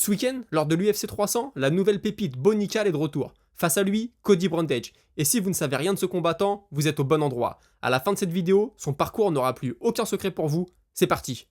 Ce week-end, lors de l'UFC 300, la nouvelle pépite Bo Nickal est de retour. Face à lui, Cody Brundage. Et si vous ne savez rien de ce combattant, vous êtes au bon endroit. À la fin de cette vidéo, son parcours n'aura plus aucun secret pour vous. C'est parti.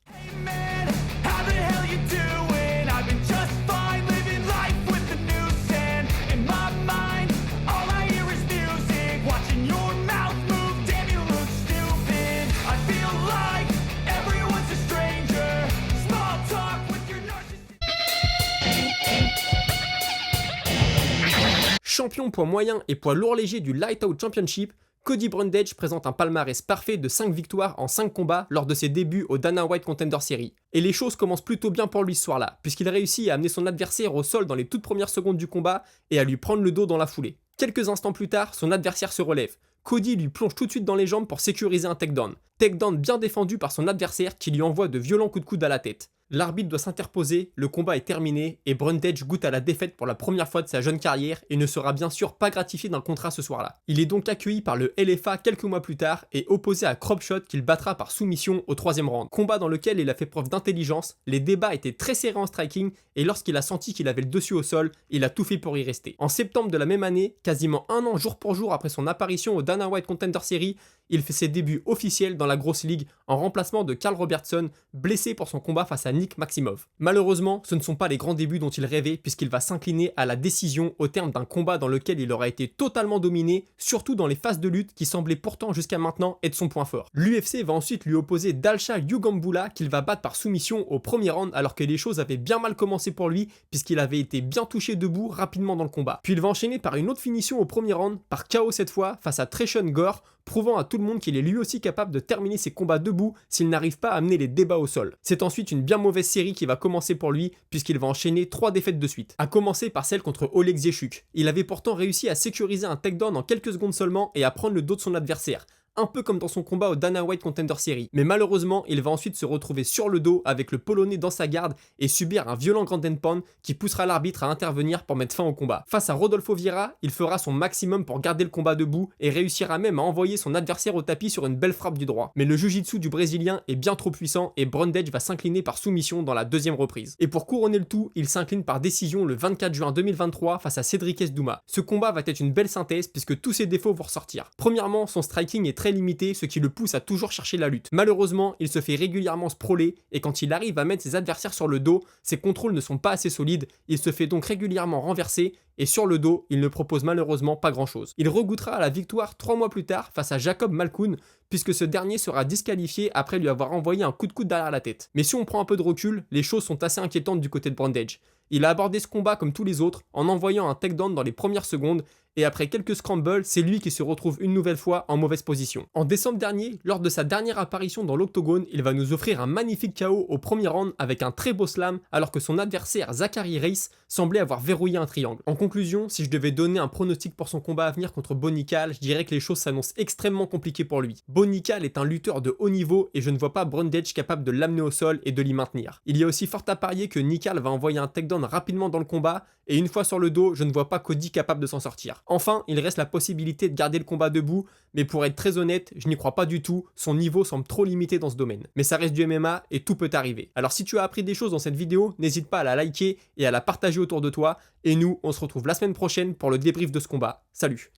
Champion poids moyen et poids lourd léger du Lightweight Championship, Cody Brundage présente un palmarès parfait de 5 victoires en 5 combats lors de ses débuts au Dana White Contender Series. Et les choses commencent plutôt bien pour lui ce soir-là, puisqu'il réussit à amener son adversaire au sol dans les toutes premières secondes du combat et à lui prendre le dos dans la foulée. Quelques instants plus tard, son adversaire se relève. Cody lui plonge tout de suite dans les jambes pour sécuriser un takedown. Takedown bien défendu par son adversaire qui lui envoie de violents coups de coude à la tête. L'arbitre doit s'interposer, le combat est terminé et Brundage goûte à la défaite pour la première fois de sa jeune carrière et ne sera bien sûr pas gratifié d'un contrat ce soir-là. Il est donc accueilli par le LFA quelques mois plus tard et opposé à Cropshot qu'il battra par soumission au 3e round. Combat dans lequel il a fait preuve d'intelligence, les débats étaient très serrés en striking et lorsqu'il a senti qu'il avait le dessus au sol, il a tout fait pour y rester. En septembre de la même année, quasiment un an jour pour jour après son apparition au Dana White Contender Series, il fait ses débuts officiels dans la grosse ligue en remplacement de Carl Robertson, blessé pour son combat face à Nick Maximov. Malheureusement, ce ne sont pas les grands débuts dont il rêvait puisqu'il va s'incliner à la décision au terme d'un combat dans lequel il aura été totalement dominé, surtout dans les phases de lutte qui semblaient pourtant jusqu'à maintenant être son point fort. L'UFC va ensuite lui opposer Dalcha Yugambula qu'il va battre par soumission au premier round alors que les choses avaient bien mal commencé pour lui puisqu'il avait été bien touché debout rapidement dans le combat. Puis il va enchaîner par une autre finition au premier round, par KO cette fois, face à Tresean Gore, prouvant à tout le monde qu'il est lui aussi capable de terminer ses combats debout s'il n'arrive pas à amener les débats au sol. C'est ensuite une bien mauvaise série qui va commencer pour lui puisqu'il va enchaîner 3 défaites de suite, à commencer par celle contre Oleg Ziechuk. Il avait pourtant réussi à sécuriser un takedown en quelques secondes seulement et à prendre le dos de son adversaire, un peu comme dans son combat au Dana White Contender Series. Mais malheureusement, il va ensuite se retrouver sur le dos avec le Polonais dans sa garde et subir un violent ground and pound qui poussera l'arbitre à intervenir pour mettre fin au combat. Face à Rodolfo Vieira, il fera son maximum pour garder le combat debout et réussira même à envoyer son adversaire au tapis sur une belle frappe du droit. Mais le jiu-jitsu du Brésilien est bien trop puissant et Brundage va s'incliner par soumission dans la deuxième reprise. Et pour couronner le tout, il s'incline par décision le 24 juin 2023 face à Cedric Douma. Ce combat va être une belle synthèse puisque tous ses défauts vont ressortir. Premièrement, son striking est très limité, ce qui le pousse à toujours chercher la lutte. Malheureusement, il se fait régulièrement sprawler et quand il arrive à mettre ses adversaires sur le dos, ses contrôles ne sont pas assez solides, il se fait donc régulièrement renverser et sur le dos, il ne propose malheureusement pas grand chose. Il regoutera à la victoire 3 mois plus tard face à Jacob Malkoun, puisque ce dernier sera disqualifié après lui avoir envoyé un coup de coude derrière la tête. Mais si on prend un peu de recul, les choses sont assez inquiétantes du côté de Brundage. Il a abordé ce combat comme tous les autres, en envoyant un takedown dans les premières secondes, et après quelques scrambles, c'est lui qui se retrouve une nouvelle fois en mauvaise position. En décembre dernier, lors de sa dernière apparition dans l'octogone, il va nous offrir un magnifique KO au premier round avec un très beau slam, alors que son adversaire Zachary Reis semblait avoir verrouillé un triangle. En conclusion, si je devais donner un pronostic pour son combat à venir contre Bo Nickal, je dirais que les choses s'annoncent extrêmement compliquées pour lui. Bo Nickal est un lutteur de haut niveau et je ne vois pas Brundage capable de l'amener au sol et de l'y maintenir. Il y a aussi fort à parier que Nickal va envoyer un takedown rapidement dans le combat et une fois sur le dos, je ne vois pas Cody capable de s'en sortir. Enfin, il reste la possibilité de garder le combat debout, mais pour être très honnête, je n'y crois pas du tout, son niveau semble trop limité dans ce domaine. Mais ça reste du MMA et tout peut arriver. Alors si tu as appris des choses dans cette vidéo, n'hésite pas à la liker et à la partager autour de toi, et nous, on se retrouve la semaine prochaine pour le débrief de ce combat. Salut!